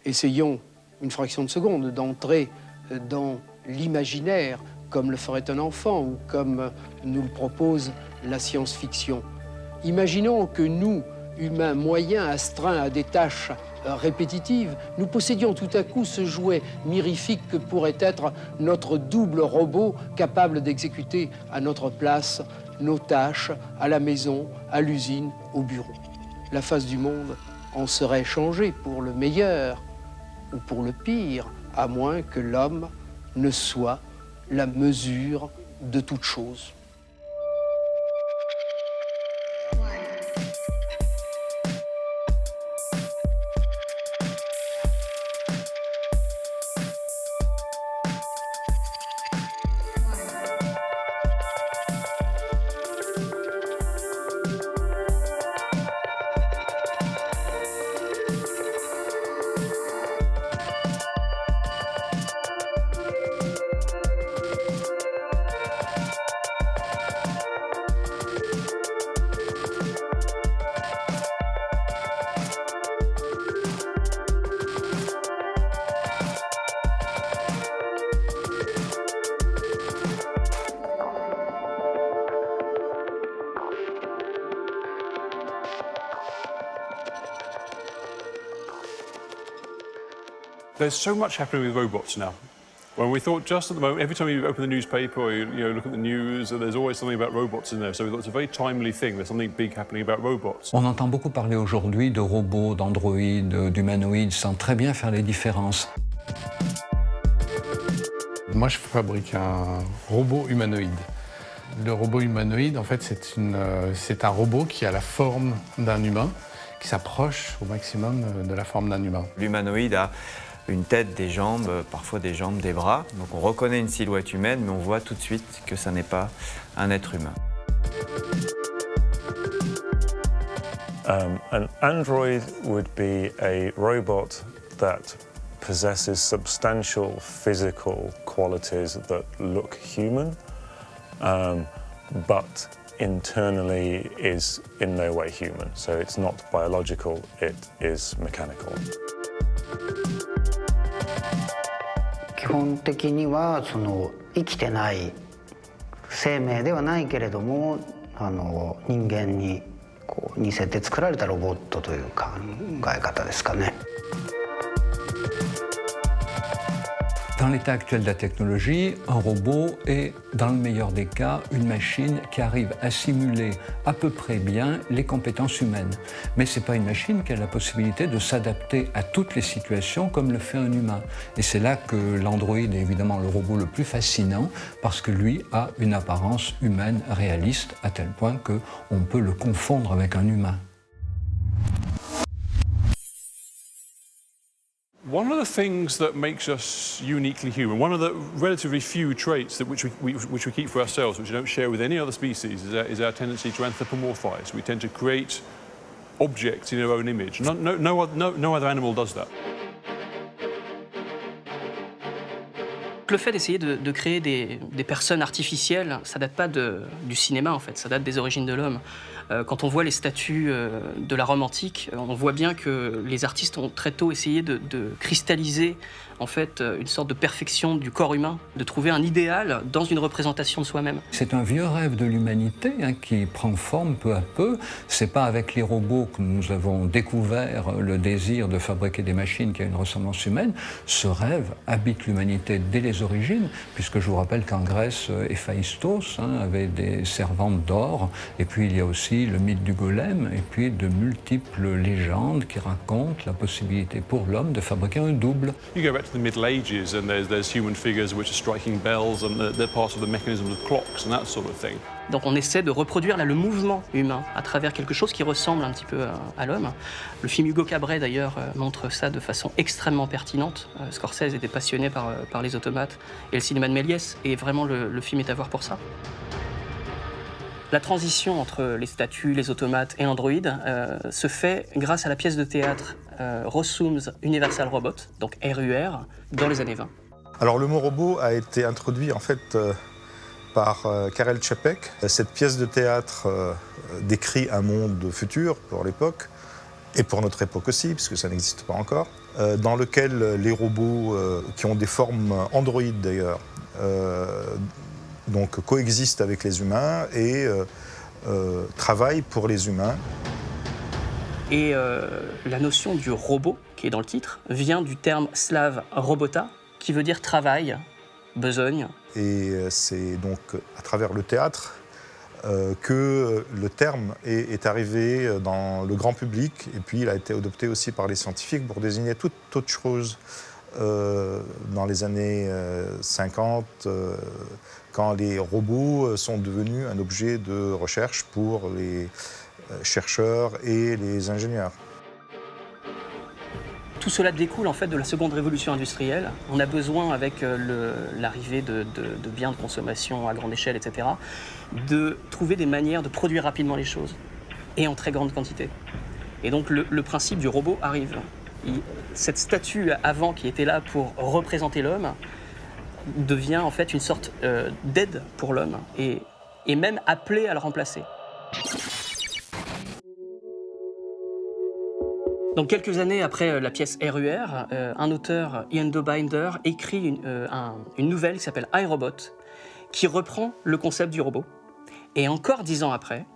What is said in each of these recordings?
Essayons une fraction de seconde d'entrer dans l'imaginaire, comme le ferait un enfant ou comme nous le propose la science-fiction. Imaginons que nous, humains moyens, astreints à des tâches répétitives, nous possédions tout à coup ce jouet mirifique que pourrait être notre double robot capable d'exécuter à notre place nos tâches à la maison, à l'usine, au bureau. La face du monde en serait changée pour le meilleur ou pour le pire, à moins que l'homme ne soit la mesure de toute chose. There's so much happening with robots now. When we thought just at the moment, every time you open the newspaper or you look at the news, there's always something about robots in there. So we thought it's a very timely thing. There's something big happening about robots. On entend beaucoup parler aujourd'hui de robots, d'androïdes, d'humanoïdes, sans très bien faire les différences. Moi, je fabrique un robot humanoïde. Le robot humanoïde, en fait, c'est un robot qui a la forme d'un humain, qui s'approche au maximum de la forme d'un humain. L'humanoïde a une tête, des jambes, parfois des jambes, des bras. Donc on reconnaît une silhouette humaine, mais on voit tout de suite que ça n'est pas un être humain. An android would be a robot that possesses substantial physical qualities that look human, but internally is in no way human. So it's not biological, it is mechanical. 基本的には生きてない生命ではないけれども人間に似せて作られたロボットという考え方ですかね。Dans l'état actuel de la technologie, un robot est, dans le meilleur des cas, une machine qui arrive à simuler à peu près bien les compétences humaines. Mais ce n'est pas une machine qui a la possibilité de s'adapter à toutes les situations comme le fait un humain. Et c'est là que l'android est évidemment le robot le plus fascinant, parce que lui a une apparence humaine réaliste, à tel point qu'on peut le confondre avec un humain. One of the things that makes us uniquely human, one of the relatively few traits which we keep for ourselves, which we don't share with any other species, is our tendency to anthropomorphise. We tend to create objects in our own image. No other animal does that. Le fait d'essayer de créer des personnes artificielles, ça date pas du cinéma en fait, ça date des origines de l'homme. Quand on voit les statues de la Rome antique, on voit bien que les artistes ont très tôt essayé de cristalliser en fait une sorte de perfection du corps humain, de trouver un idéal dans une représentation de soi-même. C'est un vieux rêve de l'humanité qui prend forme peu à peu. C'est pas avec les robots que nous avons découvert le désir de fabriquer des machines qui ont une ressemblance humaine. Ce rêve habite l'humanité dès les origines, puisque je vous rappelle qu'en Grèce, Héphaïstos avait des servantes d'or, et puis il y a aussi le mythe du golem, et puis de multiples légendes qui racontent la possibilité pour l'homme de fabriquer un double. You go back to the Middle Ages and there's human figures which are striking bells and they're part of the mechanism of clocks and that sort of thing. Donc on essaie de reproduire le mouvement humain à travers quelque chose qui ressemble un petit peu à l'homme. Le film Hugo Cabret d'ailleurs montre ça de façon extrêmement pertinente. Scorsese était passionné par les automates et le cinéma de Méliès, et vraiment le film est à voir pour ça. La transition entre les statues, les automates et l'androïde se fait grâce à la pièce de théâtre Rossum's Universal Robot, donc RUR, dans les années 20. Alors le mot robot a été introduit en fait par Karel Čapek. Cette pièce de théâtre décrit un monde futur pour l'époque et pour notre époque aussi, puisque ça n'existe pas encore, dans lequel les robots, qui ont des formes androïdes d'ailleurs, donc coexistent avec les humains et travaillent pour les humains. Et la notion du robot, qui est dans le titre, vient du terme slave robota, qui veut dire travail, besogne. Et c'est donc à travers le théâtre que le terme est arrivé dans le grand public, et puis il a été adopté aussi par les scientifiques pour désigner toute autre chose dans les années 50, quand les robots sont devenus un objet de recherche pour les chercheurs et les ingénieurs. Tout cela découle en fait de la seconde révolution industrielle. On a besoin, avec l'arrivée de biens de consommation à grande échelle, etc., de trouver des manières de produire rapidement les choses, et en très grande quantité. Et donc le principe du robot arrive. Cette statue avant qui était là pour représenter l'homme devient en fait une sorte d'aide pour l'homme, et même appelée à le remplacer. Donc quelques années après la pièce RUR, un auteur, Ian Dobinder, écrit une nouvelle qui s'appelle iRobot, qui reprend le concept du robot. Et encore 10 ans après,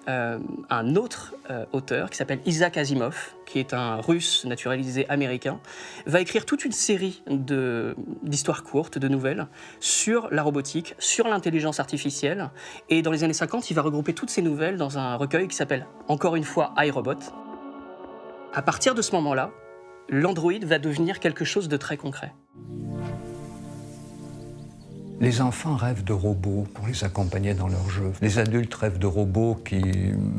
un autre auteur qui s'appelle Isaac Asimov, qui est un russe naturalisé américain, va écrire toute une série d'histoires courtes, de nouvelles, sur la robotique, sur l'intelligence artificielle. Et dans les années 50, il va regrouper toutes ces nouvelles dans un recueil qui s'appelle, encore une fois, iRobot. À partir de ce moment-là, l'androïde va devenir quelque chose de très concret. Les enfants rêvent de robots pour les accompagner dans leurs jeux. Les adultes rêvent de robots qui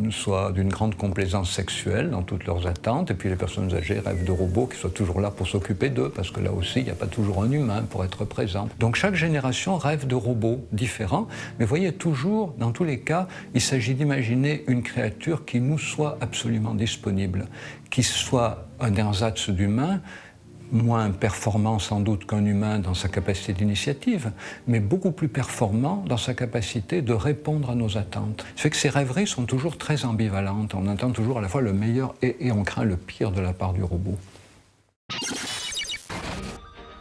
soient d'une grande complaisance sexuelle dans toutes leurs attentes. Et puis les personnes âgées rêvent de robots qui soient toujours là pour s'occuper d'eux, parce que là aussi, il n'y a pas toujours un humain pour être présent. Donc chaque génération rêve de robots différents. Mais voyez, toujours, dans tous les cas, il s'agit d'imaginer une créature qui nous soit absolument disponible, qui soit un ersatz d'humain, moins performant sans doute qu'un humain dans sa capacité d'initiative, mais beaucoup plus performant dans sa capacité de répondre à nos attentes. Ça fait que ces rêveries sont toujours très ambivalentes. On entend toujours à la fois le meilleur et on craint le pire de la part du robot.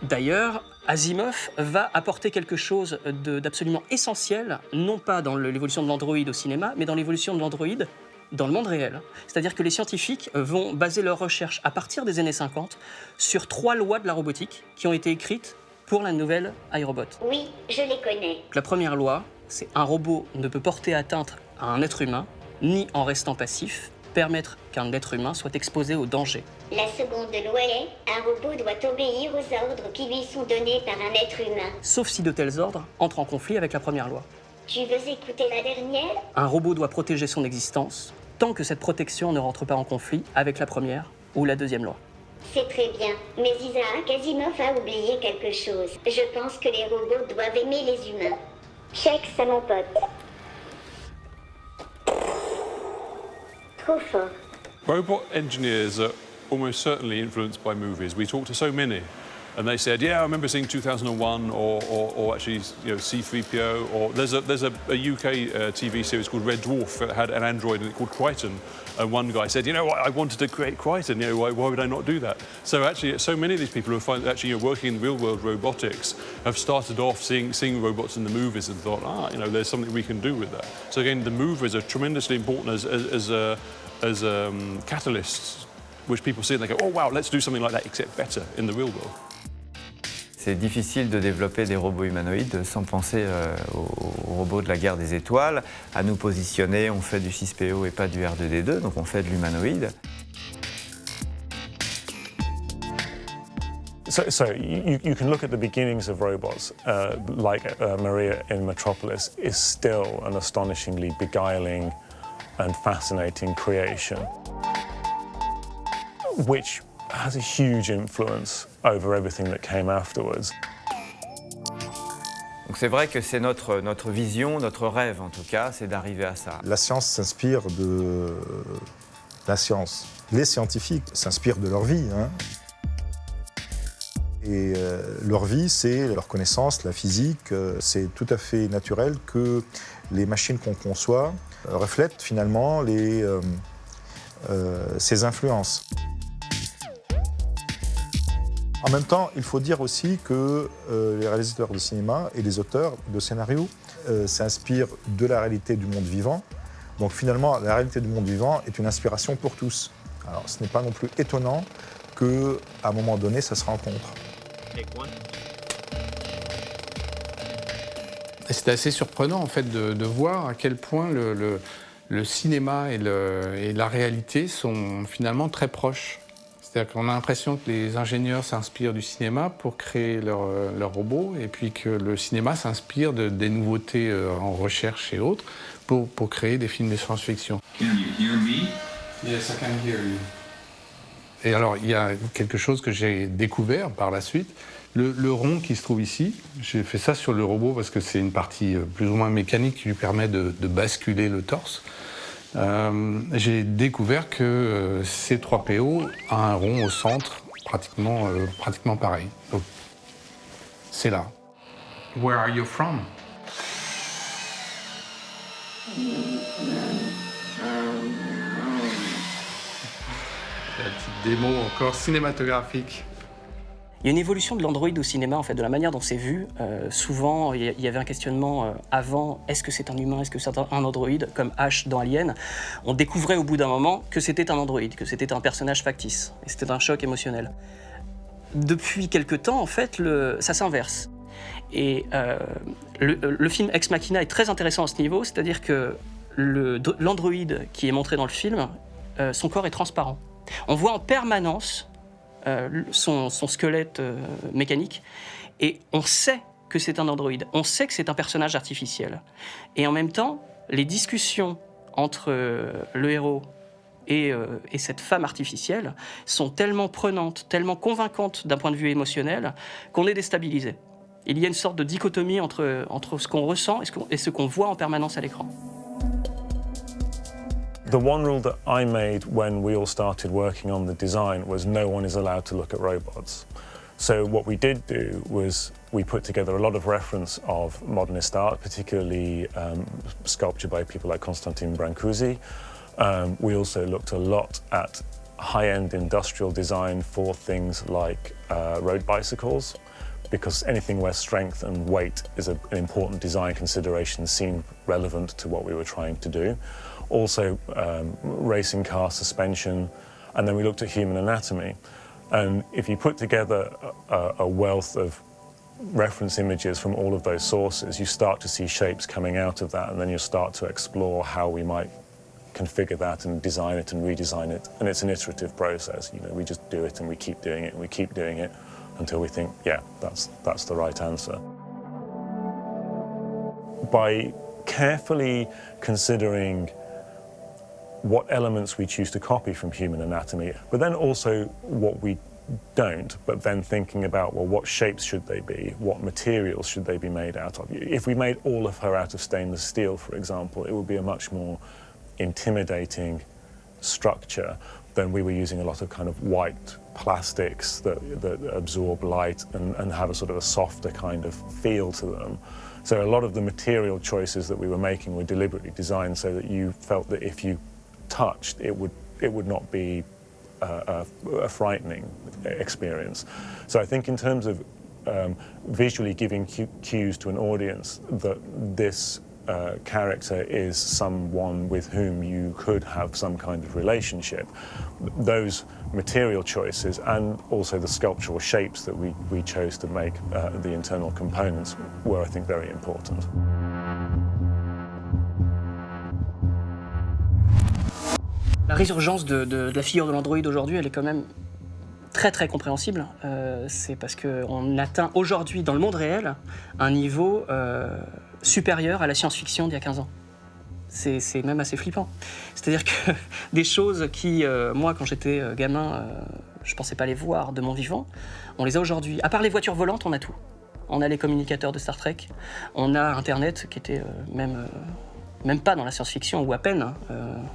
D'ailleurs, Asimov va apporter quelque chose d'absolument essentiel, non pas dans l'évolution de l'androïde au cinéma, mais dans l'évolution de l'androïde dans le monde réel. C'est-à-dire que les scientifiques vont baser leurs recherches à partir des années 50 sur 3 lois de la robotique qui ont été écrites pour la nouvelle iRobot. Oui, je les connais. La première loi, c'est un robot ne peut porter atteinte à un être humain, ni en restant passif, permettre qu'un être humain soit exposé au danger. La seconde loi est un robot doit obéir aux ordres qui lui sont donnés par un être humain. Sauf si de tels ordres entrent en conflit avec la première loi. Tu veux écouter la dernière? Un robot doit protéger son existence tant que cette protection ne rentre pas en conflit avec la première ou la deuxième loi. C'est très bien, mais Isaac Asimov a oublié quelque chose. Je pense que les robots doivent aimer les humains. Check, ça mon pote. Trop fort. Robot engineers are almost certainly influenced by movies. We talk to so many, and they said, "Yeah, I remember seeing 2001, or actually, C-3PO, or there's a UK TV series called Red Dwarf that had an android in it called Crichton." And one guy said, "You know what? I wanted to create Crichton. Why would I not do that?" So actually, so many of these people who are actually working in real-world robotics have started off seeing robots in the movies and thought, there's something we can do with that. So again, the movies are tremendously important as catalysts, which people see and they go, "Oh wow, let's do something like that, except better in the real world." C'est difficile de développer des robots humanoïdes sans penser aux robots de la guerre des étoiles. À nous positionner, on fait du 6PO et pas du R2D2, donc on fait de l'humanoïde. So you can look at the beginnings of robots, like Maria in Metropolis is still an astonishingly beguiling and fascinating creation, which has a huge influence over everything that came afterwards. Donc c'est vrai que c'est notre vision, notre rêve en tout cas, c'est d'arriver à ça. La science s'inspire de la science. Les scientifiques s'inspirent de leur vie. Et leur vie, c'est leur connaissance, la physique. C'est tout à fait naturel que les machines qu'on conçoit reflètent finalement ces influences. En même temps, il faut dire aussi que les réalisateurs de cinéma et les auteurs de scénarios s'inspirent de la réalité du monde vivant. Donc finalement, la réalité du monde vivant est une inspiration pour tous. Alors ce n'est pas non plus étonnant qu'à un moment donné, ça se rencontre. C'était assez surprenant en fait de voir à quel point le cinéma et la réalité sont finalement très proches. C'est-à-dire qu'on a l'impression que les ingénieurs s'inspirent du cinéma pour créer leurs robots et puis que le cinéma s'inspire des nouveautés en recherche et autres pour créer des films de science-fiction. Can you hear me? Yes, I can hear you. Et alors, il y a quelque chose que j'ai découvert par la suite. Le rond qui se trouve ici, j'ai fait ça sur le robot parce que c'est une partie plus ou moins mécanique qui lui permet de basculer le torse. J'ai découvert que C3PO a un rond au centre pratiquement pareil. Donc, c'est là. Where are you from? La petite démo encore cinématographique. Il y a une évolution de l'Android au cinéma, en fait, de la manière dont c'est vu. Souvent, il y avait un questionnement avant, est-ce que c'est un humain, est-ce que c'est un Android, comme H dans Alien. On découvrait au bout d'un moment que c'était un Android, que c'était un personnage factice. Et c'était un choc émotionnel. Depuis quelque temps, en fait, ça s'inverse. Et le film Ex Machina est très intéressant à ce niveau, c'est-à-dire que l'Android qui est montré dans le film, son corps est transparent. On voit en permanence son squelette mécanique, et on sait que c'est un androïde, on sait que c'est un personnage artificiel. Et en même temps, les discussions entre le héros et cette femme artificielle sont tellement prenantes, tellement convaincantes d'un point de vue émotionnel, qu'on est déstabilisé. Il y a une sorte de dichotomie entre ce qu'on ressent et ce qu'on voit en permanence à l'écran. The one rule that I made when we all started working on the design was no one is allowed to look at robots. So what we did do was we put together a lot of reference of modernist art, particularly sculpture by people like Constantin Brancusi. We also looked a lot at high-end industrial design for things like road bicycles, because anything where strength and weight is an important design consideration seemed relevant to what we were trying to do. Also racing car suspension, and then we looked at human anatomy. And if you put together a wealth of reference images from all of those sources, you start to see shapes coming out of that, and then you start to explore how we might configure that and design it and redesign it. And it's an iterative process. You know, we just do it and we keep doing it and we keep doing it until we think, yeah, that's the right answer. By carefully considering what elements we choose to copy from human anatomy, but then also what we don't, but then thinking about, well, what shapes should they be? What materials should they be made out of? If we made all of her out of stainless steel, for example, it would be a much more intimidating structure than we were using a lot of kind of white plastics that absorb light and have a sort of a softer kind of feel to them. So a lot of the material choices that we were making were deliberately designed so that you felt that if you touched, it would not be a frightening experience. So I think in terms of visually giving cues to an audience that this character is someone with whom you could have some kind of relationship, those material choices and also the sculptural shapes that we chose to make the internal components were, I think, very important. La résurgence de la figure de l'androïde aujourd'hui, elle est quand même très très compréhensible. C'est parce qu'on atteint aujourd'hui dans le monde réel un niveau supérieur à la science-fiction d'il y a 15 ans. C'est même assez flippant. C'est-à-dire que des choses qui, moi, quand j'étais gamin, je pensais pas les voir de mon vivant, on les a aujourd'hui. À part les voitures volantes, on a tout. On a les communicateurs de Star Trek, on a Internet qui était même pas dans la science-fiction, ou à peine.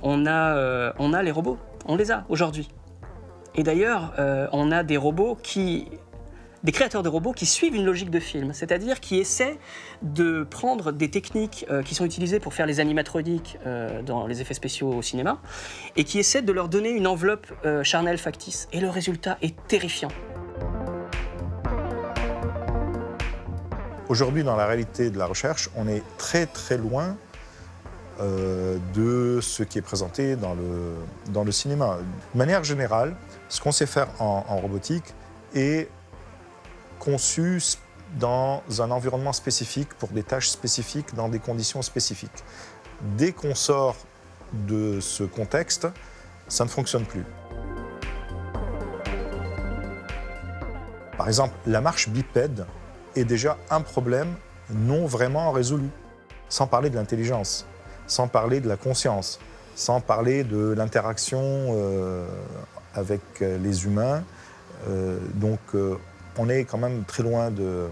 On a les robots, on les a aujourd'hui. Et d'ailleurs, on a des robots qui des créateurs de robots qui suivent une logique de film, c'est-à-dire qui essaient de prendre des techniques qui sont utilisées pour faire les animatroniques dans les effets spéciaux au cinéma, et qui essaient de leur donner une enveloppe charnelle factice. Et le résultat est terrifiant. Aujourd'hui, dans la réalité de la recherche, on est très très loin de ce qui est présenté dans le cinéma. De manière générale, ce qu'on sait faire en robotique est conçu dans un environnement spécifique, pour des tâches spécifiques, dans des conditions spécifiques. Dès qu'on sort de ce contexte, ça ne fonctionne plus. Par exemple, la marche bipède est déjà un problème non vraiment résolu, sans parler de l'intelligence, sans parler de la conscience, sans parler de l'interaction avec les humains. Donc on est quand même très loin de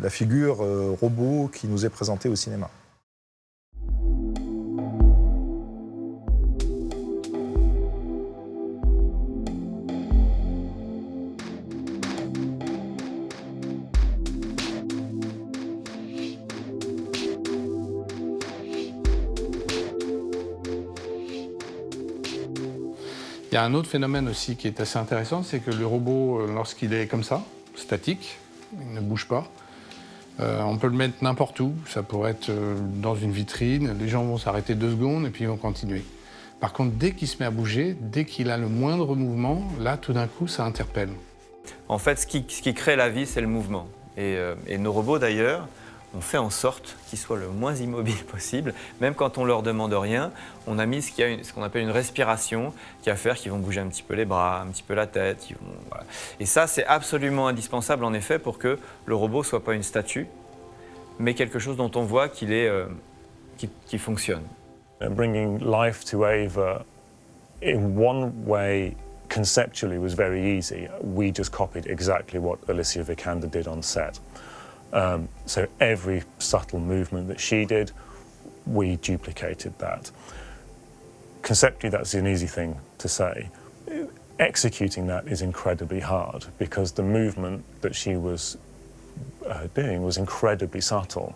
la figure robot qui nous est présentée au cinéma. Il y a un autre phénomène aussi qui est assez intéressant, c'est que le robot, lorsqu'il est comme ça, statique, il ne bouge pas, on peut le mettre n'importe où. Ça pourrait être dans une vitrine, les gens vont s'arrêter 2 secondes et puis ils vont continuer. Par contre, dès qu'il se met à bouger, dès qu'il a le moindre mouvement, là, tout d'un coup, ça interpelle. En fait, ce qui crée la vie, c'est le mouvement. Et nos robots, d'ailleurs, on fait en sorte qu'ils soient le moins immobiles possible. Même quand on leur demande rien, on a mis ce qu'on appelle une respiration qui va faire qu'ils vont bouger un petit peu les bras, un petit peu la tête. Voilà. Et ça, c'est absolument indispensable, en effet, pour que le robot ne soit pas une statue, mais quelque chose dont on voit qu'il fonctionne. Bringing life to Ava, in one way, conceptually was very easy. We just copied exactly what Alicia Vikander did on set. So every subtle movement that she did, we duplicated that. Conceptually, that's an easy thing to say. Executing that is incredibly hard because the movement that she was doing was incredibly subtle.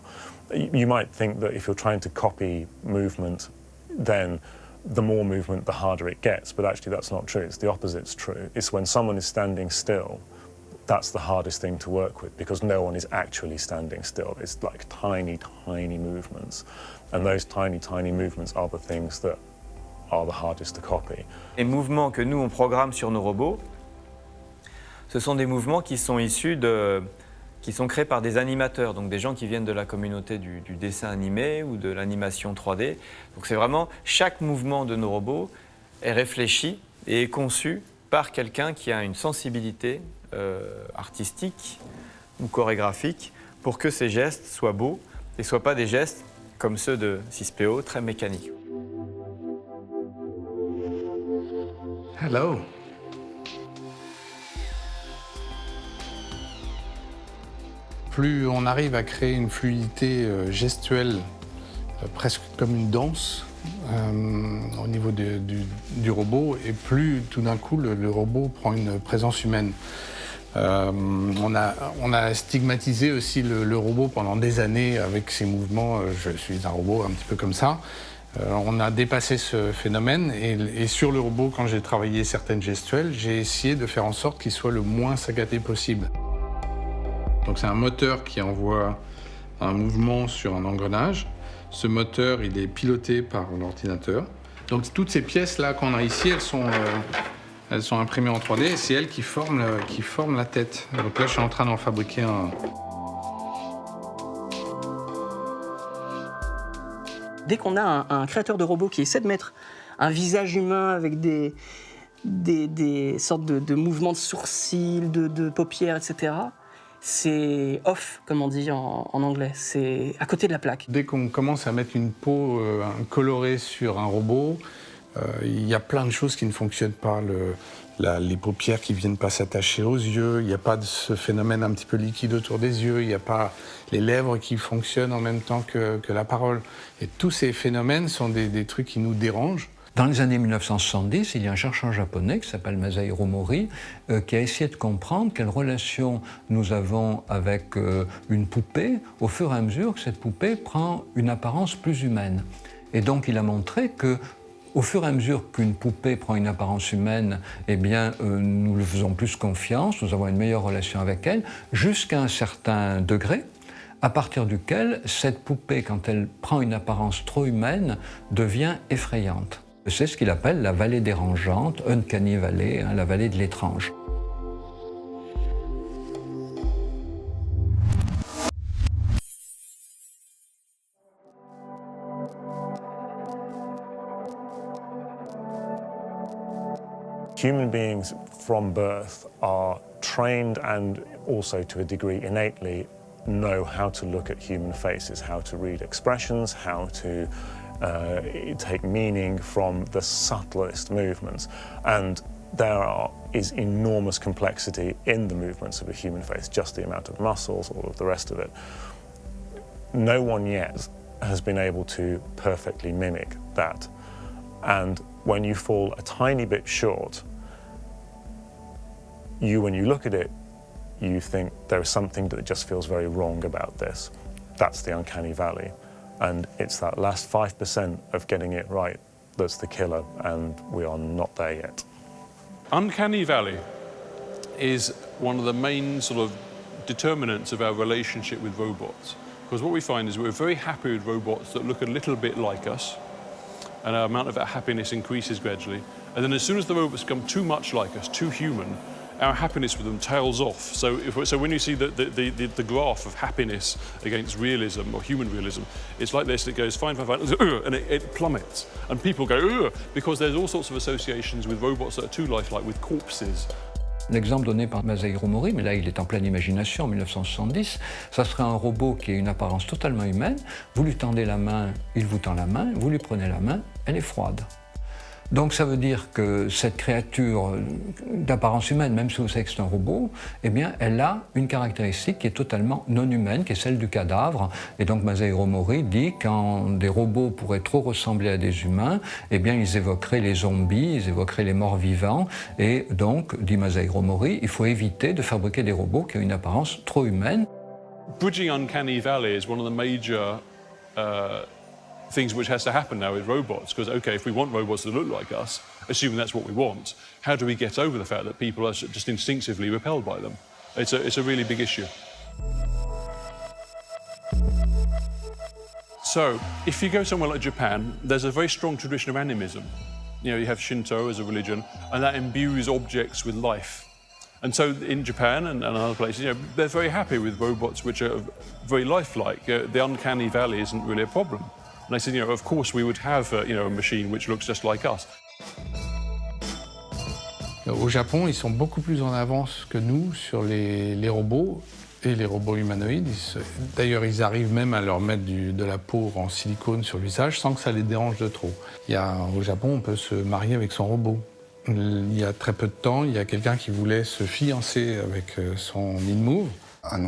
You might think that if you're trying to copy movement, then the more movement, the harder it gets. But actually, that's not true. It's the opposite's true. It's when someone is standing still, that's the hardest thing to work with because no one is actually standing still. It's like tiny, tiny movements. And those tiny, tiny movements are the things that are the hardest to copy. Les mouvements que nous, on programme sur nos robots, ce sont des mouvements qui sont qui sont créés par des animateurs, donc des gens qui viennent de la communauté du dessin animé ou de l'animation 3D. Donc c'est vraiment, chaque mouvement de nos robots est réfléchi et est conçu par quelqu'un qui a une sensibilité artistique ou chorégraphique pour que ces gestes soient beaux et ne soient pas des gestes comme ceux de 6PO, très mécaniques. Hello. Plus on arrive à créer une fluidité gestuelle, presque comme une danse, au niveau du robot, et plus tout d'un coup le robot prend une présence humaine. On a stigmatisé aussi le robot pendant des années avec ses mouvements. Je suis un robot un petit peu comme ça. On a dépassé ce phénomène et sur le robot, quand j'ai travaillé certaines gestuelles, j'ai essayé de faire en sorte qu'il soit le moins saccadé possible. Donc c'est un moteur qui envoie un mouvement sur un engrenage. Ce moteur, il est piloté par l'ordinateur. Donc toutes ces pièces-là qu'on a ici, elles sont imprimées en 3D et c'est elles qui forment la tête. Donc là, je suis en train d'en fabriquer un. Dès qu'on a un créateur de robot qui essaie de mettre un visage humain avec des sortes de mouvements de sourcils, de paupières, etc., c'est off, comme on dit en anglais. C'est à côté de la plaque. Dès qu'on commence à mettre une peau colorée sur un robot, il y a plein de choses qui ne fonctionnent pas. Les paupières qui ne viennent pas s'attacher aux yeux, il n'y a pas de ce phénomène un petit peu liquide autour des yeux, il n'y a pas les lèvres qui fonctionnent en même temps que la parole. Et tous ces phénomènes sont des trucs qui nous dérangent. Dans les années 1970, il y a un chercheur japonais qui s'appelle Masahiro Mori qui a essayé de comprendre quelle relation nous avons avec une poupée au fur et à mesure que cette poupée prend une apparence plus humaine. Et donc il a montré que au fur et à mesure qu'une poupée prend une apparence humaine, eh bien, nous lui faisons plus confiance, nous avons une meilleure relation avec elle, jusqu'à un certain degré, à partir duquel cette poupée, quand elle prend une apparence trop humaine, devient effrayante. C'est ce qu'il appelle la vallée dérangeante, Uncanny Valley, la vallée de l'étrange. Human beings from birth are trained and also to a degree innately know how to look at human faces, how to read expressions, how to take meaning from the subtlest movements. And there is enormous complexity in the movements of a human face, just the amount of muscles, all of the rest of it. No one yet has been able to perfectly mimic that. And when you fall a tiny bit short, when you look at it, you think there is something that just feels very wrong about this. That's the uncanny valley. And it's that last 5% of getting it right that's the killer, and we are not there yet. Uncanny Valley is one of the main sort of determinants of our relationship with robots. Because what we find is we're very happy with robots that look a little bit like us, and our amount of our happiness increases gradually. And then as soon as the robots become too much like us, too human, our happiness with them tails off. So when you see the graph of happiness against realism or human realism, it's like this, it goes fine, and it plummets. And people go, because there's all sorts of associations with robots that are too lifelike, with corpses. L'exemple donné par Masahiro Mori, mais là il est en pleine imagination, en 1970, ça serait un robot qui a une apparence totalement humaine. Vous lui tendez la main, il vous tend la main, vous lui prenez la main, elle est froide. Donc ça veut dire que cette créature d'apparence humaine, même si vous savez que c'est un robot, eh bien elle a une caractéristique qui est totalement non humaine, qui est celle du cadavre. Et donc Masahiro Mori dit que quand des robots pourraient trop ressembler à des humains, eh bien ils évoqueraient les zombies, ils évoqueraient les morts vivants. Et donc, dit Masahiro Mori, il faut éviter de fabriquer des robots qui ont une apparence trop humaine. Bridging Uncanny Valley is one of the major things which has to happen now with robots, because, okay, if we want robots to look like us, assuming that's what we want, how do we get over the fact that people are just instinctively repelled by them? It's a really big issue. So, if you go somewhere like Japan, there's a very strong tradition of animism. You know, you have Shinto as a religion, and that imbues objects with life. And so in Japan and other places, you know, they're very happy with robots which are very lifelike. The uncanny valley isn't really a problem. And I said, you know, of course we would have, a machine which looks just like us. Au Japon, ils sont beaucoup plus en avance que nous sur les robots et les robots humanoïdes. D'ailleurs, ils arrivent même à leur mettre de la peau en silicone sur le visage sans que ça les dérange de trop. Au Japon, on peut se marier avec son robot. Il y a très peu de temps, il y a quelqu'un qui voulait se fiancer avec son InMove.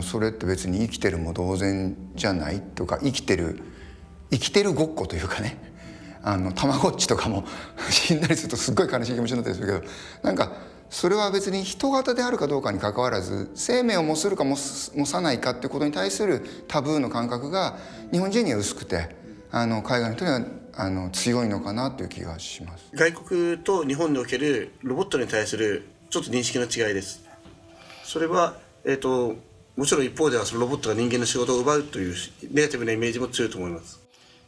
それって別に生きてるも同然じゃないとか生きてるごっこというかねたまごっちとかも死んだりするとすっごい悲しい気持ちになったりするけどなんかそれは別に人型であるかどうかに関わらず生命を持するか持さないかっていうことに対するタブーの感覚が日本人には薄くて海外の人には強いのかなという気がします。外国と日本におけるロボットに対するちょっと認識の違いです。それはもちろん一方ではそのロボットが人間の仕事を奪うというネガティブなイメージも強いと思います。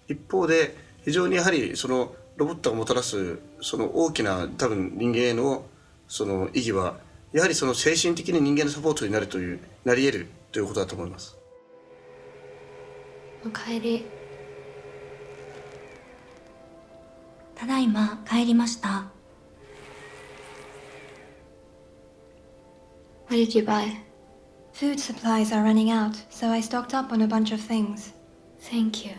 一方で非常にやはりそのロボットがもたらすその大きな多分人間へのその意義はやはりその精神的に人間のサポートになり得るということだと思います。おかえり。ただいま帰りました。What did you buy? Food supplies are running out, so I stocked up on a bunch of things. Thank you.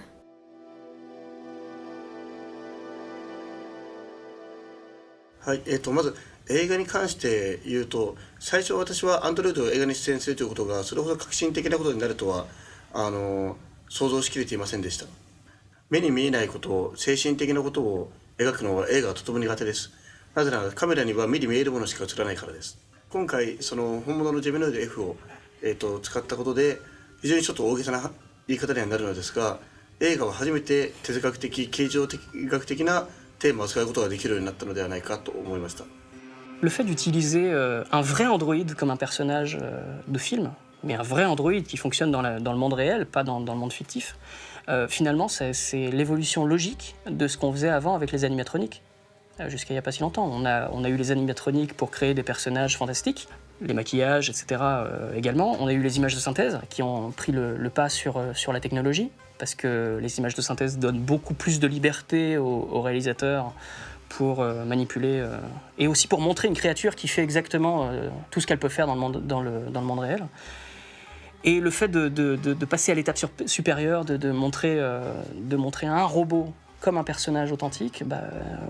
はい、まず映画に関して言うと最初私はアンドロイドを映画に出演するということがそれほど革新的なことになるとは想像しきれていませんでした。目に見えないことを精神的なことを描くのは映画はとても苦手です。なぜならカメラには目に見えるものしか映らないからです。今回その本物のジェミノイド F を、使ったことで非常にちょっと大げさな言い方にはなるのですが、映画は初めて哲学的形状学的なテーマを使うことができるようになったのではないかと思いました。Le fait d'utiliser un vrai androïde comme un personnage de film, mais un vrai androïde qui fonctionne dans le monde réel, pas dans le monde fictif, finalement c'est l'évolution logique de ce qu'on faisait avant avec les animatroniques. Jusqu'à il n'y a pas si longtemps. On a eu les animatroniques pour créer des personnages fantastiques, les maquillages, etc. Également. On a eu les images de synthèse qui ont pris le pas sur la technologie, parce que les images de synthèse donnent beaucoup plus de liberté aux réalisateurs pour manipuler et aussi pour montrer une créature qui fait exactement tout ce qu'elle peut faire dans le monde réel. Et le fait de passer à l'étape supérieure, de montrer un robot comme un personnage authentique,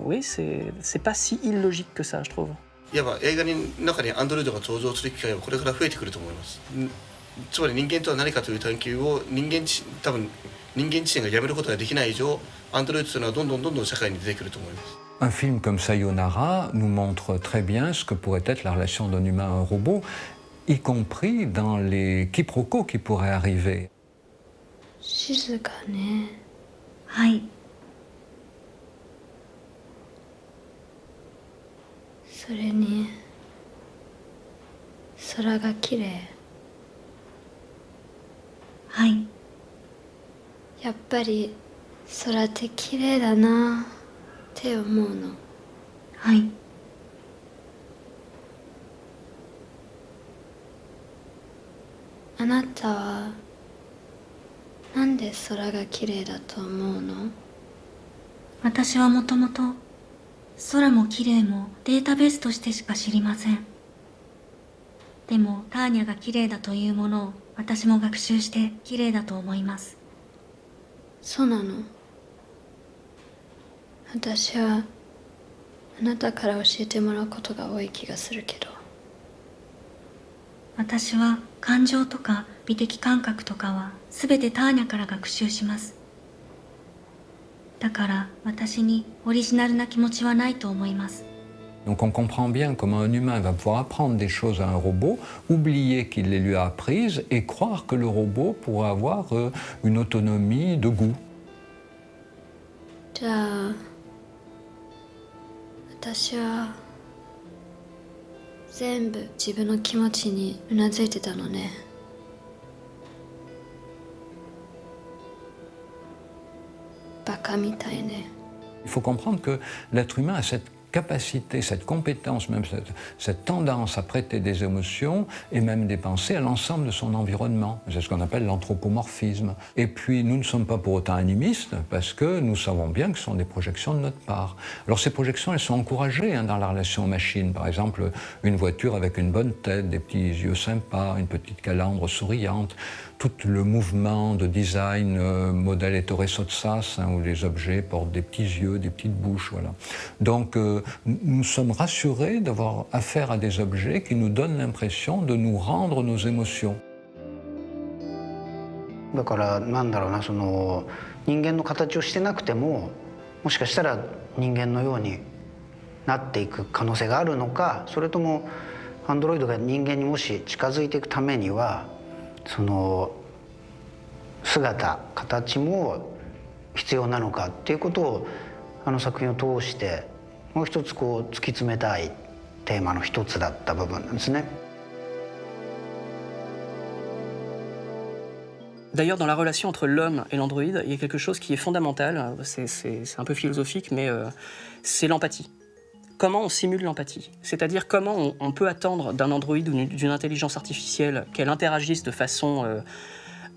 oui, c'est pas si illogique que ça, je trouve. いわば映画の中にアンドロイドが登場する機会はこれから増えてくると思います。つまり人間とは何かという探求を多分人間自身がやめることができない以上、アンドロイドというのはどんどん社会に出てくると思います。Un film comme Sayonara nous montre très bien ce que pourrait être la relation d'un humain à un robot, y compris dans les quiproquos qui pourraient arriver. 静かね。はい。それに空がきれい。はい。やっぱり空ってきれいだなって思うの。はい。あなたはなんで空がきれいだと思うの？私はもともと空もきれいもデータベースとしてしか知りません。でもターニャがきれいだというものを私も学習してきれいだと思います。そうなの？私はあなたから教えてもらうことが多い気がするけど。私は感情とか美的感覚とかは全てターニャから学習します。だから私にオリジナルな気持ちはないと思います。Donc on comprend bien comment un humain va pouvoir apprendre des choses à un robot, oublier qu'il les lui a apprises et croire que le robot pourra avoir une autonomie de goût. じゃあ私は全部自分の気持ちにうなずいてたのね。バカみたいね。Il faut comprendre que l'être humain a cette capacité, cette compétence, même cette tendance à prêter des émotions et même des pensées à l'ensemble de son environnement. C'est ce qu'on appelle l'anthropomorphisme. Et puis nous ne sommes pas pour autant animistes parce que nous savons bien que ce sont des projections de notre part. Alors ces projections, elles sont encouragées dans la relation machine. Par exemple, une voiture avec une bonne tête, des petits yeux sympas, une petite calandre souriante, tout le mouvement de design modèle Ettore Sottsass, où les objets portent des petits yeux, des petites bouches, voilà. Donc nous sommes rassurés d'avoir affaire à des objets qui nous donnent l'impression de nous rendre nos émotions. だからなんだろうな、その人間の形をしてなくてももしかしたら人間のようになっていく可能性があるのか、それともアンドロイドが人間にもし近づいていくためにはその姿形も必要なのかっていうことをあの作品を通してもう一つこう突き詰めたいテーマの一つだった部分なんですね。D'ailleurs, dans la relation entre l'homme et l'androïde, il y a quelque chose qui est fondamental, c'est un peu philosophique, mais c'est l'empathie. Comment on simule l'empathie? C'est-à-dire comment on peut attendre d'un androïde ou d'une intelligence artificielle qu'elle interagisse de façon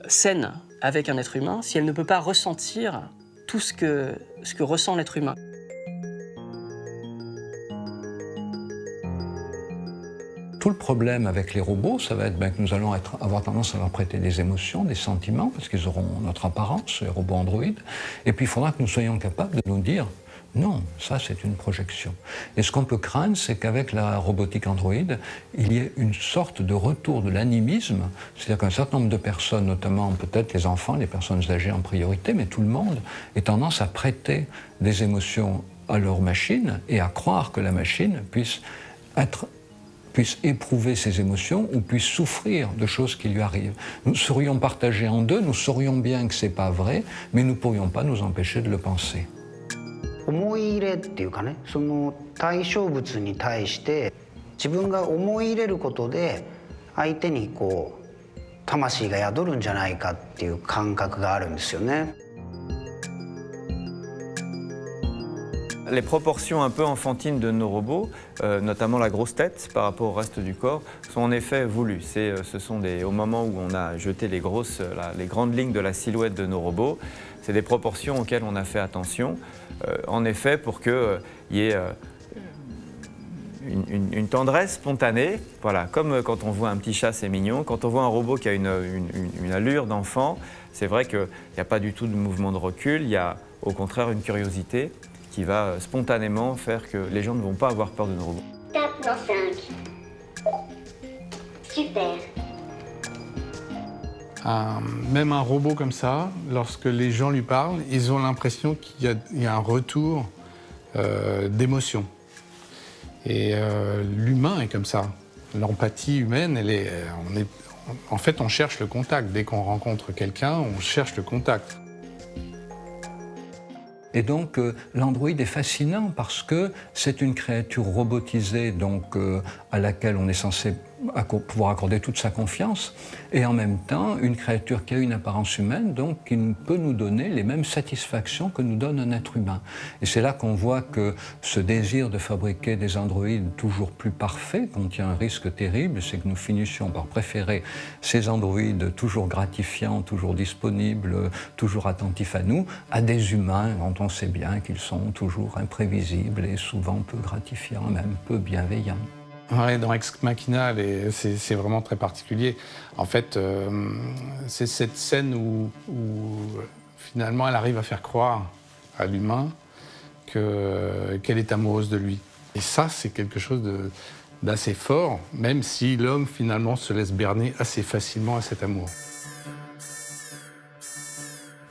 saine avec un être humain si elle ne peut pas ressentir tout ce que ressent l'être humain. Tout le problème avec les robots, ça va être que nous allons avoir tendance à leur prêter des émotions, des sentiments, parce qu'ils auront notre apparence, les robots androïdes. Et puis il faudra que nous soyons capables de nous dire Non, ça c'est une projection. Et ce qu'on peut craindre, c'est qu'avec la robotique androïde, il y ait une sorte de retour de l'animisme, c'est-à-dire qu'un certain nombre de personnes, notamment peut-être les enfants, les personnes âgées en priorité, mais tout le monde, ait tendance à prêter des émotions à leur machine et à croire que la machine puisse éprouver ses émotions ou puisse souffrir de choses qui lui arrivent. Nous serions partagés en deux, nous saurions bien que ce n'est pas vrai, mais nous ne pourrions pas nous empêcher de le penser. 思い入れっていうかね、その対象物に対して自分が思い入れることで相手にこう魂が宿るんじゃないかっていう感覚があるんですよね。Les proportions un peu enfantines de nos robots, notamment la grosse tête par rapport au reste du corps, sont en effet voulues. Ce sont au moment où on a jeté les grandes lignes de la silhouette de nos robots, c'est des proportions auxquelles on a fait attention, en effet pour qu'il y ait une tendresse spontanée, voilà, comme quand on voit un petit chat, c'est mignon. Quand on voit un robot qui a une allure d'enfant, c'est vrai qu'il n'y a pas du tout de mouvement de recul, il y a au contraire une curiosité qui va spontanément faire que les gens ne vont pas avoir peur de nos robots. Tape dans 5. Super. Même un robot comme ça, lorsque les gens lui parlent, ils ont l'impression qu'il y a un retour d'émotion. Et l'humain est comme ça. L'empathie humaine, en fait, on cherche le contact. Dès qu'on rencontre quelqu'un, on cherche le contact. Et donc l'Android est fascinant parce que c'est une créature robotisée donc, à laquelle on est censé pouvoir accorder toute sa confiance, et en même temps une créature qui a une apparence humaine, donc qui peut nous donner les mêmes satisfactions que nous donne un être humain. Et c'est là qu'on voit que ce désir de fabriquer des androïdes toujours plus parfaits contient un risque terrible, c'est que nous finissions par préférer ces androïdes toujours gratifiants, toujours disponibles, toujours attentifs à nous, à des humains dont on sait bien qu'ils sont toujours imprévisibles et souvent peu gratifiants, même peu bienveillants. Ouais, dans Ex Machina, c'est vraiment très particulier. En fait, c'est cette scène où finalement elle arrive à faire croire à l'humain qu'elle est amoureuse de lui. Et ça, c'est quelque chose d'assez fort, même si l'homme finalement se laisse berner assez facilement à cet amour.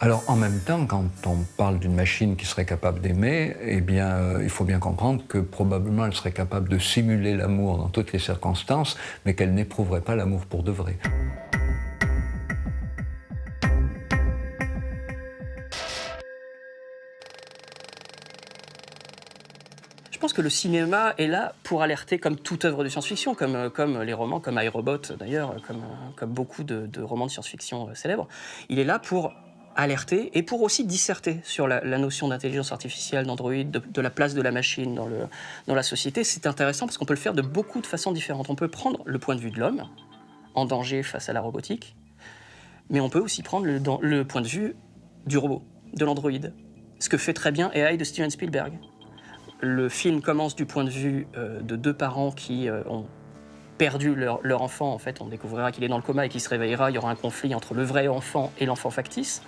Alors, en même temps, quand on parle d'une machine qui serait capable d'aimer, eh bien, il faut bien comprendre que probablement elle serait capable de simuler l'amour dans toutes les circonstances, mais qu'elle n'éprouverait pas l'amour pour de vrai. Je pense que le cinéma est là pour alerter, comme toute œuvre de science-fiction, comme les romans, comme iRobot d'ailleurs, comme beaucoup de romans de science-fiction célèbres. Il est là pour alerter et pour aussi disserter sur la notion d'intelligence artificielle, d'Android, de la place de la machine dans la société. C'est intéressant parce qu'on peut le faire de beaucoup de façons différentes. On peut prendre le point de vue de l'homme, en danger face à la robotique, mais on peut aussi prendre le point de vue du robot, de l'Android. Ce que fait très bien AI de Steven Spielberg. Le film commence du point de vue de deux parents qui ont perdu leur enfant. En fait, on découvrira qu'il est dans le coma et qu'il se réveillera. Il y aura un conflit entre le vrai enfant et l'enfant factice.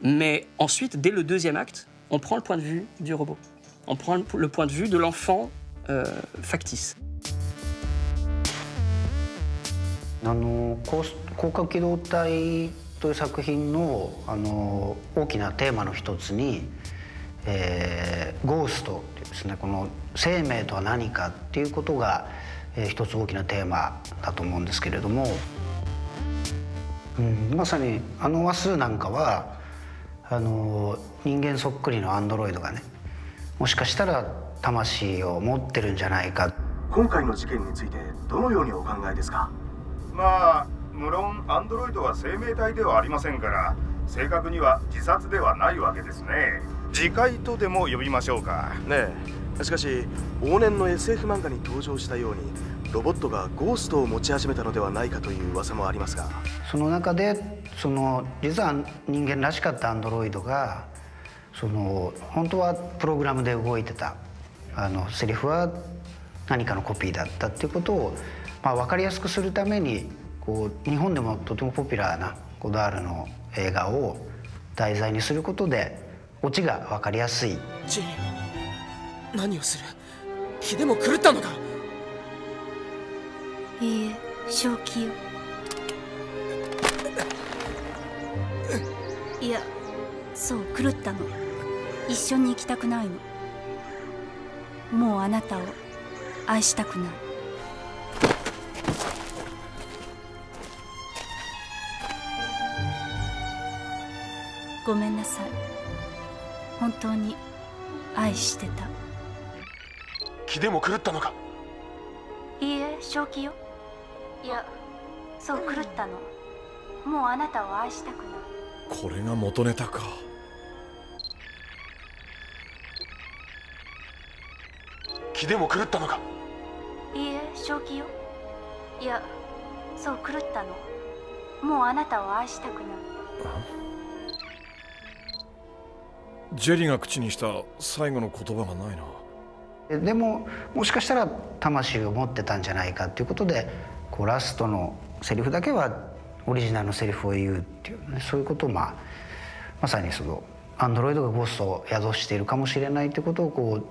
Mais ensuite, dès le deuxième acte, on prend le point de vue du robot. On prend le point de vue de l'enfant factice. 広角機動隊という作品の大きなテーマの一つに、ゴーストっていうですね、この生命とは何かっていうことが、一つ大きなテーマだと思うんですけれども、まさに話数なんかは人間そっくりのアンドロイドがね、もしかしたら魂を持ってるんじゃないか。今回の事件についてどのようにお考えですか？まあ無論アンドロイドは生命体ではありませんから、正確には自殺ではないわけですね。自戒とでも呼びましょうか。ねえ、しかし往年の SF 漫画に登場したようにロボットがゴーストを持ち始めたのではないかという噂もありますが、その中で実は人間らしかったアンドロイドが本当はプログラムで動いてたセリフは何かのコピーだったっていうことを、分かりやすくするために日本でもとてもポピュラーなゴダールの映画を題材にすることでオチが分かりやすい。何をする？気でも狂ったのか？いいえ、正気よ。いや、そう狂ったの。一緒に行きたくないの。もうあなたを愛したくない。ごめんなさい。本当に愛してた。気でも狂ったのか？いいえ、正気よ。いや、そう狂ったの。もうあなたを愛したくない。これが元ネタか。気でも狂ったのか？いいえ、正気よ。いや、そう狂ったの。もうあなたを愛したくない。ジェリが口にした最後の言葉がないな。でももしかしたら魂を持ってたんじゃないかっていうことで、こうラストのセリフだけはオリジナルのセリフを言うっていうね、そういうことをまさにそのアンドロイドがゴーストを宿しているかもしれないってことをこ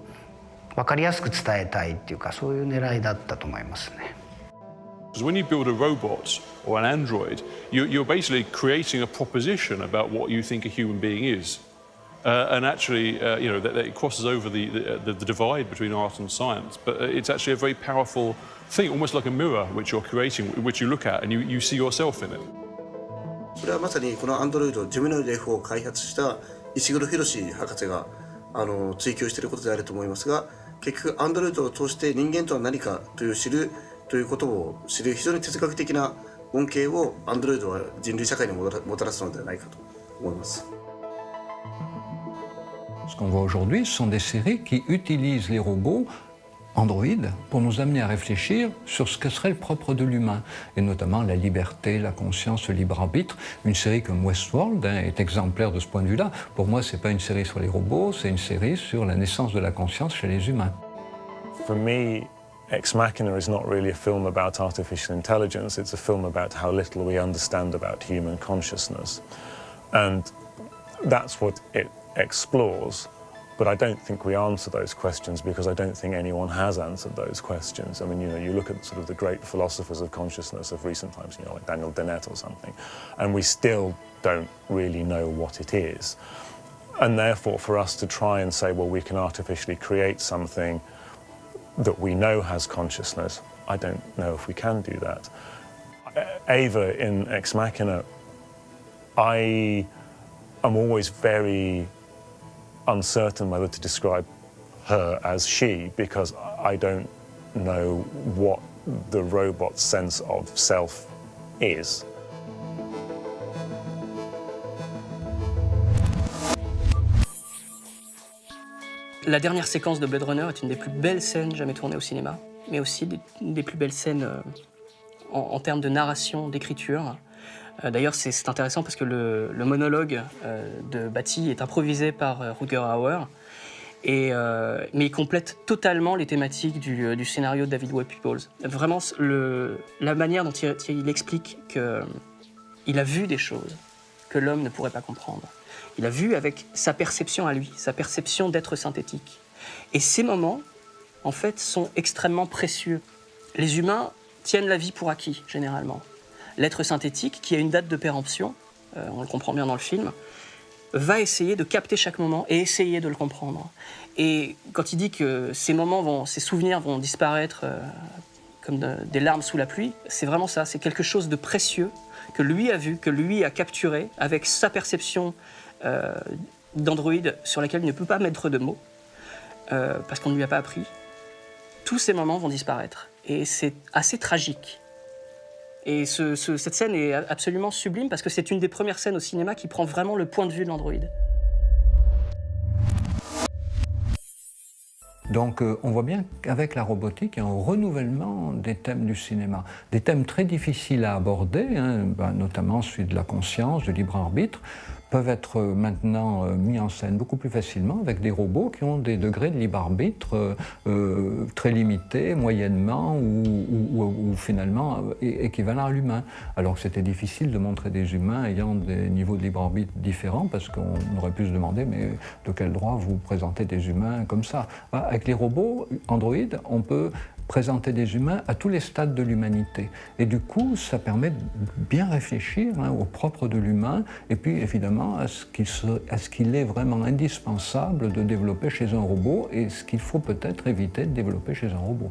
う分かりやすく伝えたいっていうか、そういう狙いだったと思いますね。Because when you build a robot or an android, you're basically creating a proposition about what you think a human being is. And actually, you know, that it crosses over the divide between art and science. But it's actually a very powerful thing, almost like a mirror which you're creating, which you look at and you see yourself in it. それはまさにこのアンドロイドジェミノイド F を開発した石黒博博士が追求していることであると思いますが、結局アンドロイドを通して人間とは何かという知るということを知る非常に哲学的な恩恵をアンドロイドは人類社会にもたらすのではないかと思います。Ce qu'on voit aujourd'hui, ce sont des séries qui utilisent les robots androïdes pour nous amener à réfléchir sur ce que serait le propre de l'humain, et notamment la liberté, la conscience, le libre arbitre. Une série comme Westworld est exemplaire de ce point de vue-là. Pour moi, ce n'est pas une série sur les robots, c'est une série sur la naissance de la conscience chez les humains. For me, Ex Machina is not really a film about artificial intelligence, it's a film about how little we understand about human consciousness. And that's what it explores, but I don't think we answer those questions because I don't think anyone has answered those questions. I mean, you know, you look at sort of the great philosophers of consciousness of recent times, you know, like Daniel Dennett or something, and we still don't really know what it is. And therefore, for us to try and say, well, we can artificially create something that we know has consciousness, I don't know if we can do that. Ava in Ex Machina, I am always very uncertain whether to describe her as she, because I don't know what the robot's sense of self is. La dernière séquence de Blade Runner est une des plus belles scènes jamais tournées au cinéma, mais aussi des plus belles scènes en termes de narration, d'écriture. D'ailleurs, c'est intéressant parce que le monologue de Batty est improvisé par Rutger Hauer, mais il complète totalement les thématiques du scénario de David Webb Peoples. Vraiment, la manière dont il explique qu'il a vu des choses que l'homme ne pourrait pas comprendre. Il a vu avec sa perception à lui, sa perception d'être synthétique. Et ces moments, en fait, sont extrêmement précieux. Les humains tiennent la vie pour acquis, généralement. L'être synthétique, qui a une date de péremption, on le comprend bien dans le film, va essayer de capter chaque moment et essayer de le comprendre. Et quand il dit que ces souvenirs vont disparaître comme des larmes sous la pluie, c'est vraiment ça, c'est quelque chose de précieux que lui a vu, que lui a capturé avec sa perception d'androïde sur laquelle il ne peut pas mettre de mots, parce qu'on ne lui a pas appris. Tous ces moments vont disparaître. Et c'est assez tragique. Et cette scène est absolument sublime parce que c'est une des premières scènes au cinéma qui prend vraiment le point de vue de l'androïde. Donc on voit bien qu'avec la robotique, il y a un renouvellement des thèmes du cinéma. Des thèmes très difficiles à aborder, hein, notamment celui de la conscience, du libre arbitre, peuvent être maintenant mis en scène beaucoup plus facilement avec des robots qui ont des degrés de libre arbitre très limités, moyennement ou finalement équivalents à l'humain. Alors que c'était difficile de montrer des humains ayant des niveaux de libre arbitre différents parce qu'on aurait pu se demander mais de quel droit vous présentez des humains comme ça. Avec les robots Android, on peut présenter des humains à tous les stades de l'humanité. Et du coup, ça permet de bien réfléchir au propre de l'humain et puis évidemment à ce qu'il est vraiment indispensable de développer chez un robot et ce qu'il faut peut-être éviter de développer chez un robot.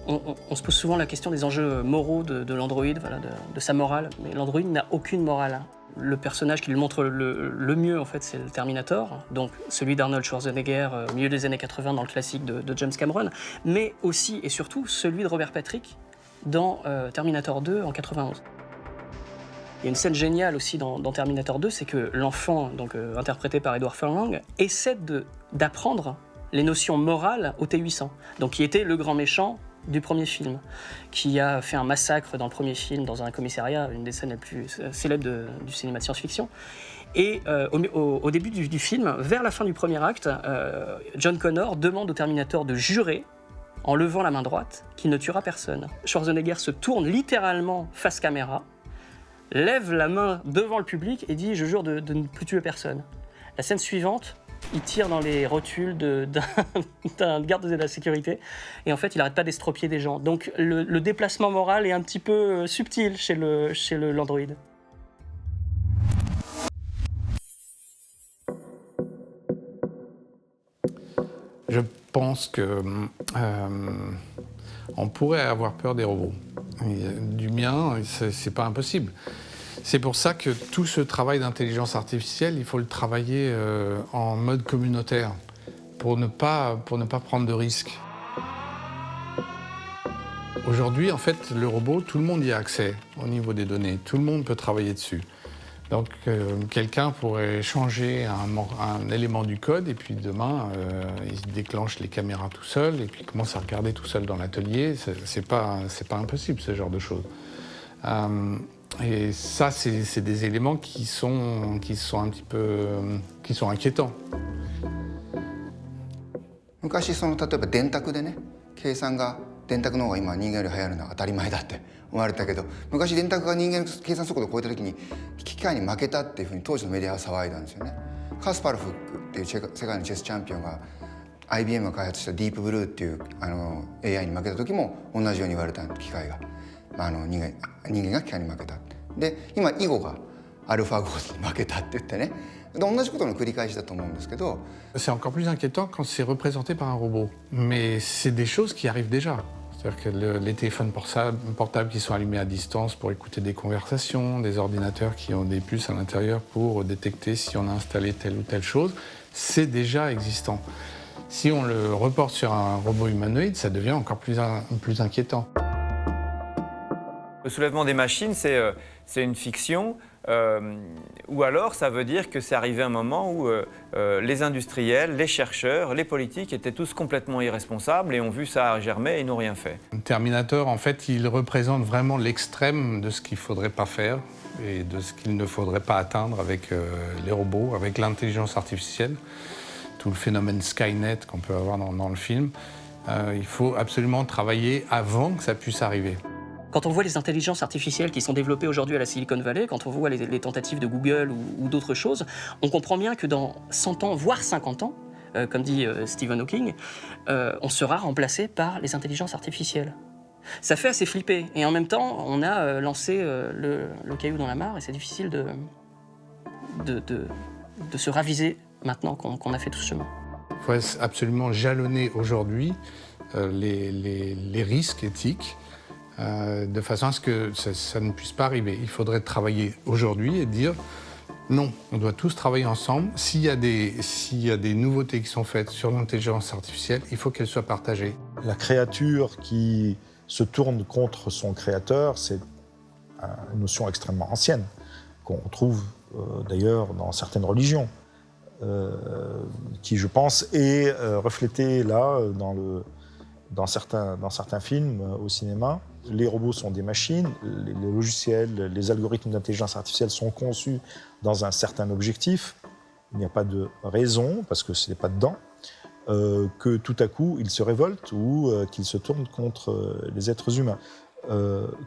On se pose souvent la question des enjeux moraux de l'Android, voilà, de sa morale, mais l'Android n'a aucune morale. Le personnage qui le montre le mieux, en fait, c'est le Terminator, donc celui d'Arnold Schwarzenegger au milieu des années 80 dans le classique de James Cameron, mais aussi et surtout celui de Robert Patrick dans Terminator 2 en 91. Il y a une scène géniale aussi dans Terminator 2, c'est que l'enfant, donc interprété par Edward Furlong, essaie d'apprendre les notions morales au T-800, donc qui était le grand méchant du premier film, qui a fait un massacre dans le premier film, dans un commissariat, une des scènes les plus célèbres du cinéma de science-fiction. Et au début du film, vers la fin du premier acte, John Connor demande au Terminator de jurer, en levant la main droite, qu'il ne tuera personne. Schwarzenegger se tourne littéralement face caméra, lève la main devant le public et dit « Je jure de ne plus tuer personne ». La scène suivante, il tire dans les rotules d'un garde de la sécurité et en fait il n'arrête pas d'estropier des gens. Donc le déplacement moral est un petit peu subtil chez l'Android. Je pense que on pourrait avoir peur des robots. Du mien, c'est pas impossible. C'est pour ça que tout ce travail d'intelligence artificielle, il faut le travailler en mode communautaire, pour ne pas prendre de risques. Aujourd'hui, en fait, le robot, tout le monde y a accès au niveau des données. Tout le monde peut travailler dessus. Donc, quelqu'un pourrait changer un élément du code et puis demain, il déclenche les caméras tout seul et puis commence à regarder tout seul dans l'atelier. C'est pas impossible, ce genre de choses. Et ça, c'est des éléments qui sont un petit peu qui sont inquiétants. 昔例えば電卓でね、計算が電卓の方が今人間より早いのは当たり前だって思われたけど、昔電卓が人間の計算速度を超えた時に機械に負けたっていうふうに当時のメディアは騒いだんですよね。カスパロフっていう世界のチェスチャンピオンが IBM が開発したディープブルーっていう AI に負けた時も同じように言われた機械が、人間が機械に負けた。で今囲碁がアルファ碁に負けたって言ってね、同じことの繰り返しだと思うんですけど。C'est encore plus inquiétant quand c'est représenté par un robot. Mais c'est des choses qui arrivent déjà. C'est-à-dire que les téléphones portables qui sont allumés à distance pour écouter des conversations, des ordinateurs qui ont des puces à l'intérieur pour détecter si on a installé telle ou telle chose, c'est déjà existant. Si on le reporte sur un robot humanoïde, ça devient encore plus inquiétant. Le soulèvement des machines, c'est une fiction, ou alors ça veut dire que c'est arrivé un moment où les industriels, les chercheurs, les politiques étaient tous complètement irresponsables et ont vu ça germer et n'ont rien fait. Terminator, en fait, il représente vraiment l'extrême de ce qu'il ne faudrait pas faire et de ce qu'il ne faudrait pas atteindre avec les robots, avec l'intelligence artificielle, tout le phénomène Skynet qu'on peut avoir dans le film. Il faut absolument travailler avant que ça puisse arriver. Quand on voit les intelligences artificielles qui sont développées aujourd'hui à la Silicon Valley, quand on voit les tentatives de Google ou d'autres choses, on comprend bien que dans 100 ans, voire 50 ans, comme dit Stephen Hawking, on sera remplacé par les intelligences artificielles. Ça fait assez flipper. Et en même temps, on a lancé le caillou dans la mare et c'est difficile de se raviser maintenant qu'on a fait tout ce chemin. Il faut absolument jalonner aujourd'hui les risques éthiques de façon à ce que ça ne puisse pas arriver. Il faudrait travailler aujourd'hui et dire non, on doit tous travailler ensemble. S'il y a des nouveautés qui sont faites sur l'intelligence artificielle, il faut qu'elles soient partagées. La créature qui se tourne contre son créateur, c'est une notion extrêmement ancienne, qu'on trouve d'ailleurs dans certaines religions, qui, je pense, est reflétée là dans certains films au cinéma, les robots sont des machines, les logiciels, les algorithmes d'intelligence artificielle sont conçus dans un certain objectif. Il n'y a pas de raison, parce que ce n'est pas dedans, que tout à coup ils se révoltent ou qu'ils se tournent contre les êtres humains.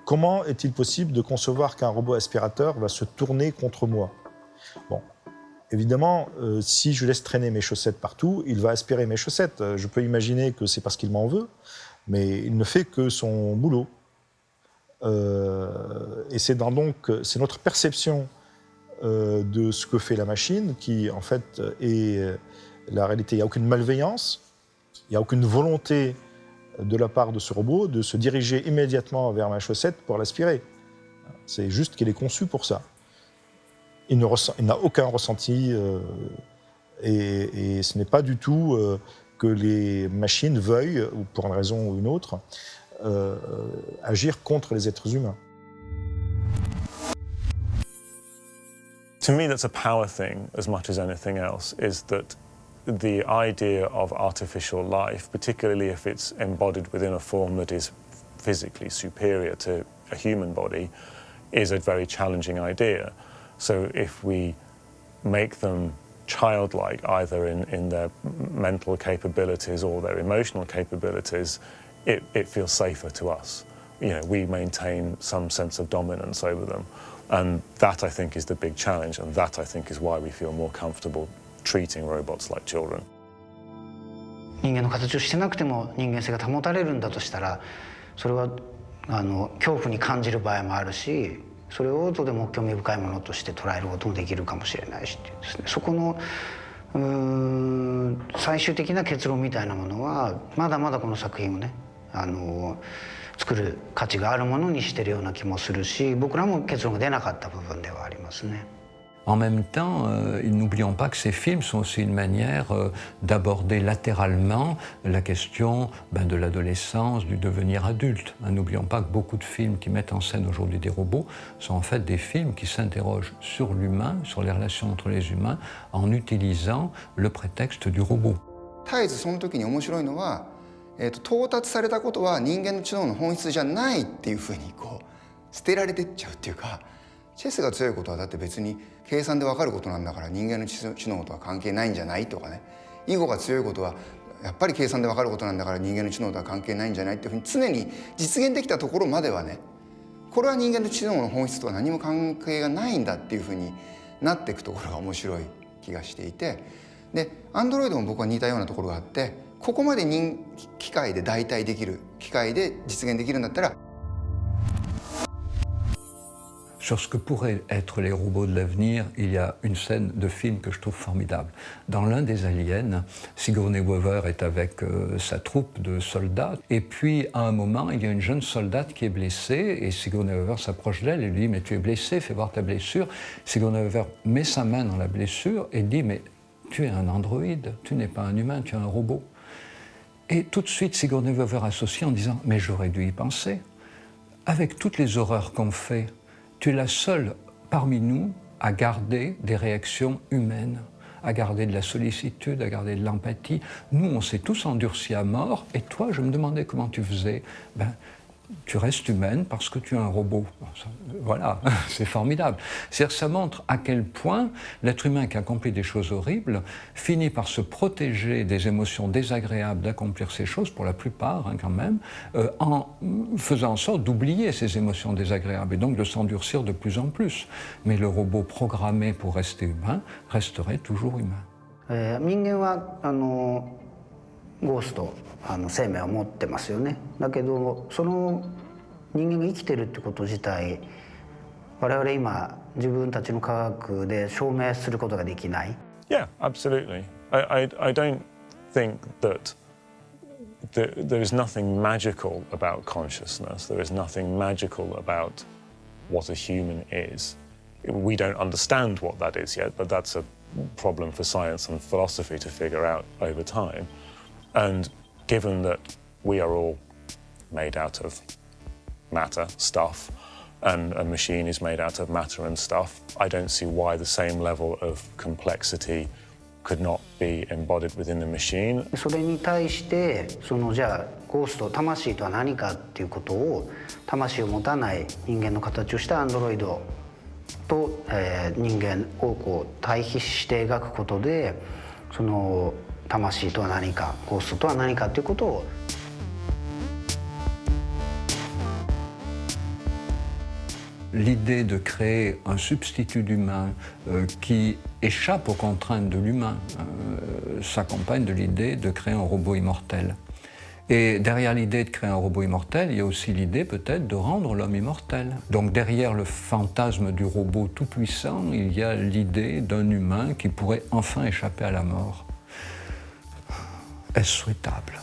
Comment est-il possible de concevoir qu'un robot aspirateur va se tourner contre moi? Bon. Évidemment, si je laisse traîner mes chaussettes partout, il va aspirer mes chaussettes. Je peux imaginer que c'est parce qu'il m'en veut, mais il ne fait que son boulot. Et c'est notre perception de ce que fait la machine qui, en fait, est la réalité. Il n'y a aucune malveillance, il n'y a aucune volonté de la part de ce robot de se diriger immédiatement vers ma chaussette pour l'aspirer. C'est juste qu'il est conçu pour ça. Il n'a aucun ressenti et ce n'est pas du tout que les machines veuillent, ou pour une raison ou une autre, agir contre les êtres humains. To me, that's a power thing as much as anything else, is that the idea of artificial life, particularly if it's embodied within a form that is physically superior to a human body, is a very challenging idea. So if we make them childlike, either in their mental capabilities or their emotional capabilities, it feels safer to us. You know, we maintain some sense of dominance over them. And that, I think, is the big challenge, and that, I think, is why we feel more comfortable treating robots like children. 人間の形をしてなくても人間性が保たれるんだとしたら、それは恐怖に感じる場合もあるし、それをとても興味深いものとして捉えることもできるかもしれないしっていうですね、そこの最終的な結論みたいなものはまだまだこの作品をね作る価値があるものにしてるような気もするし、僕らも結論が出なかった部分ではありますね。En même temps, n'oublions pas que ces films sont aussi une manière d'aborder latéralement la question de l'adolescence, du devenir adulte. N'oublions pas que beaucoup de films qui mettent en scène aujourd'hui des robots sont en fait des films qui s'interrogent sur l'humain, sur les relations entre les humains, en utilisant le prétexte du robot. 絶えずその時に面白いのは、到達されたことは人間の知能の本質じゃないっていうふうに捨てられてっちゃうっていうか、チェスが強いことはだって別に計算で分かることなんだから人間の知能とは関係ないんじゃないとかね、囲碁が強いことはやっぱり計算で分かることなんだから人間の知能とは関係ないんじゃないっていうふうに常に実現できたところまではね、これは人間の知能の本質とは何も関係がないんだっていうふうになっていくところが面白い気がしていて、でアンドロイドも僕は似たようなところがあって、ここまで機械で代替できる、機械で実現できるんだったら。Sur ce que pourraient être les robots de l'avenir, il y a une scène de film que je trouve formidable. Dans l'un des aliens, Sigourney Weaver est avec sa troupe de soldats, et puis à un moment, il y a une jeune soldate qui est blessée, et Sigourney Weaver s'approche d'elle et lui dit « Mais tu es blessée, fais voir ta blessure ». Sigourney Weaver met sa main dans la blessure et dit « Mais tu es un androïde, tu n'es pas un humain, tu es un robot ». Et tout de suite, Sigourney Weaver associe en disant « Mais j'aurais dû y penser. Avec toutes les horreurs qu'on fait, tu es la seule parmi nous à garder des réactions humaines, à garder de la sollicitude, à garder de l'empathie. Nous, on s'est tous endurcis à mort, et toi, je me demandais comment tu faisais. Tu restes humaine parce que tu es un robot. Voilà, c'est formidable. C'est-à-dire que ça montre à quel point l'être humain qui accomplit des choses horribles finit par se protéger des émotions désagréables d'accomplir ces choses, pour la plupart quand même, en faisant en sorte d'oublier ces émotions désagréables et donc de s'endurcir de plus en plus. Mais le robot programmé pour rester humain resterait toujours humain. 人間はゴースト生命を持ってますよね。だけどその人間が生きてるってこと自体、我々今自分たちの科学で証明することができない。Yeah, absolutely. I don't think that there is nothing magical about consciousness. There is nothing magical about what a human is. We don't understand what that is yet, but that's a problem for science and philosophy to figure out over time. And given that we are all made out of matter, stuff, and a machine is made out of matter and stuff, I don't see why the same level of complexity could not be be embodied within the machine. それに対してじゃあゴースト魂とは何かっていうことを魂を持たない人間の形をしたアンドロイドと、人間をこう対比して描くことで魂とは何かゴーストとは何かっていうことをL'idée de créer un substitut d'humain qui échappe aux contraintes de l'humain s'accompagne de l'idée de créer un robot immortel. Et derrière l'idée de créer un robot immortel, il y a aussi l'idée peut-être de rendre l'homme immortel. Donc derrière le fantasme du robot tout-puissant, il y a l'idée d'un humain qui pourrait enfin échapper à la mort. Est-ce souhaitable ?